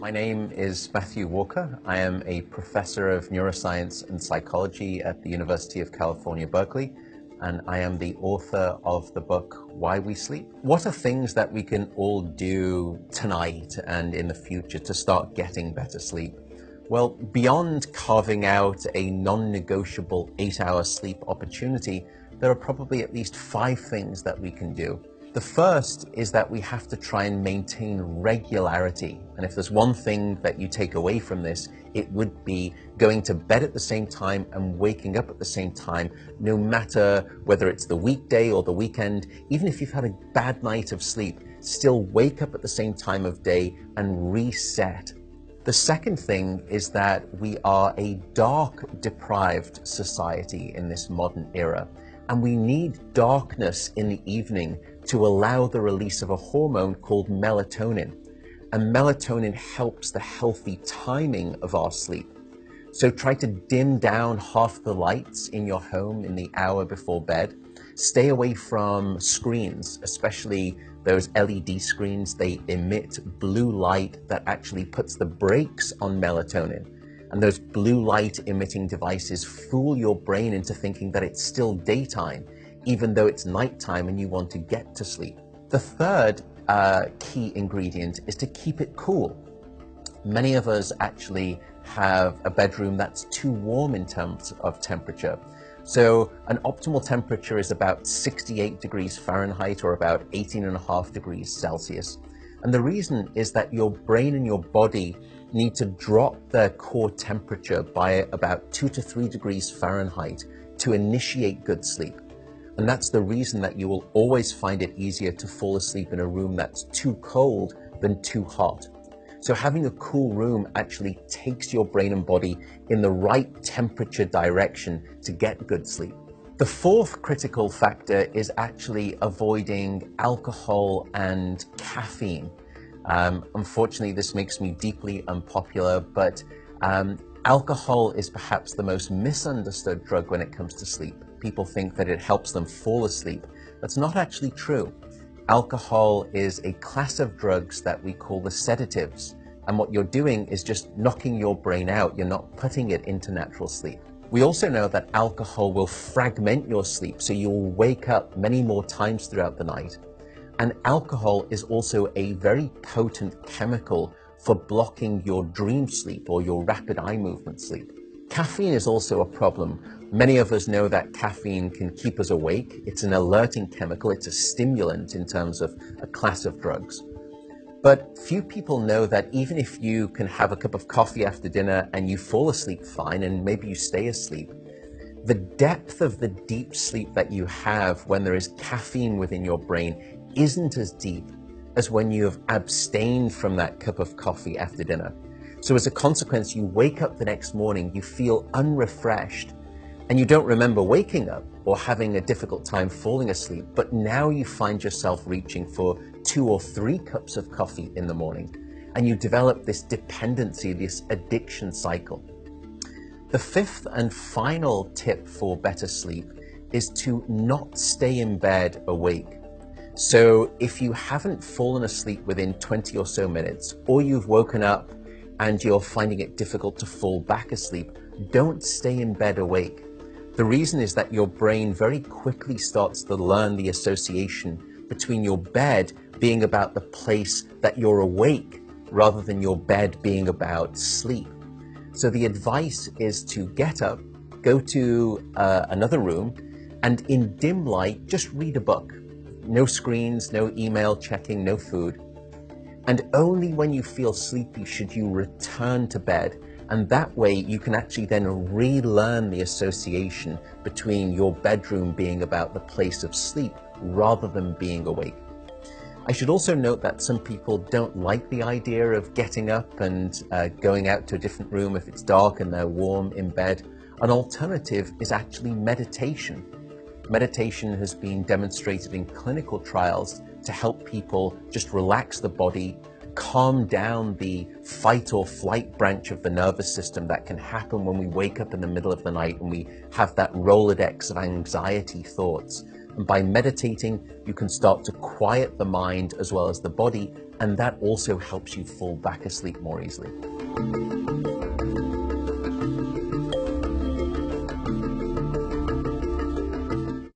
My name is Matthew Walker. I am a professor of neuroscience and psychology at the University of California, Berkeley, and I am the author of the book, Why We Sleep. What are things that we can all do tonight and in the future to start getting better sleep? Well, beyond carving out a non-negotiable 8-hour sleep opportunity, there are probably at least 5 things that we can do. The first is that we have to try and maintain regularity. And if there's one thing that you take away from this, it would be going to bed at the same time and waking up at the same time, no matter whether it's the weekday or the weekend. Even if you've had a bad night of sleep, still wake up at the same time of day and reset. The second thing is that we are a dark-deprived society in this modern era, and we need darkness in the evening to allow the release of a hormone called melatonin. And melatonin helps the healthy timing of our sleep. So try to dim down half the lights in your home in the hour before bed. Stay away from screens, especially those LED screens. They emit blue light that actually puts the brakes on melatonin. And those blue light emitting devices fool your brain into thinking that it's still daytime, even though it's nighttime and you want to get to sleep. The third key ingredient is to keep it cool. Many of us actually have a bedroom that's too warm in terms of temperature. So an optimal temperature is about 68 degrees Fahrenheit or about 18.5 degrees Celsius. And the reason is that your brain and your body need to drop their core temperature by about 2 to 3 degrees Fahrenheit to initiate good sleep. And that's the reason that you will always find it easier to fall asleep in a room that's too cold than too hot. So having a cool room actually takes your brain and body in the right temperature direction to get good sleep. The fourth critical factor is actually avoiding alcohol and caffeine. Unfortunately, this makes me deeply unpopular, but alcohol is perhaps the most misunderstood drug when it comes to sleep. People think that it helps them fall asleep. That's not actually true. Alcohol is a class of drugs that we call the sedatives. And what you're doing is just knocking your brain out. You're not putting it into natural sleep. We also know that alcohol will fragment your sleep, so you'll wake up many more times throughout the night. And alcohol is also a very potent chemical for blocking your dream sleep or your rapid eye movement sleep. Caffeine is also a problem. Many of us know that caffeine can keep us awake. It's an alerting chemical. It's a stimulant in terms of a class of drugs. But few people know that even if you can have a cup of coffee after dinner and you fall asleep fine and maybe you stay asleep, the depth of the deep sleep that you have when there is caffeine within your brain isn't as deep as when you have abstained from that cup of coffee after dinner. So as a consequence, you wake up the next morning, you feel unrefreshed, and you don't remember waking up or having a difficult time falling asleep, but now you find yourself reaching for 2 or 3 cups of coffee in the morning, and you develop this dependency, this addiction cycle. The fifth and final tip for better sleep is to not stay in bed awake. So if you haven't fallen asleep within 20 or so minutes, or you've woken up and you're finding it difficult to fall back asleep, don't stay in bed awake. The reason is that your brain very quickly starts to learn the association between your bed being about the place that you're awake rather than your bed being about sleep. So the advice is to get up, go to another room, and in dim light, just read a book. No screens, no email checking, no food. And only when you feel sleepy should you return to bed. And that way you can actually then relearn the association between your bedroom being about the place of sleep rather than being awake. I should also note that some people don't like the idea of getting up and going out to a different room if it's dark and they're warm in bed. An alternative is actually meditation. Meditation has been demonstrated in clinical trials to help people just relax the body, calm down the fight or flight branch of the nervous system that can happen when we wake up in the middle of the night and we have that Rolodex of anxiety thoughts. And by meditating, you can start to quiet the mind as well as the body, and that also helps you fall back asleep more easily.